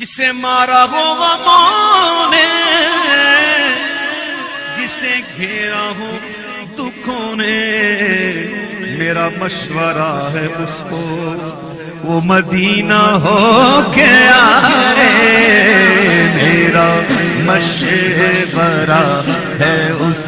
जिसे मारा हो गमों ने, जिसे घेरा हो दुखों ने, मेरा मशवरा है उसको वो मदीना हो के आए। मेरा मशवरा है उस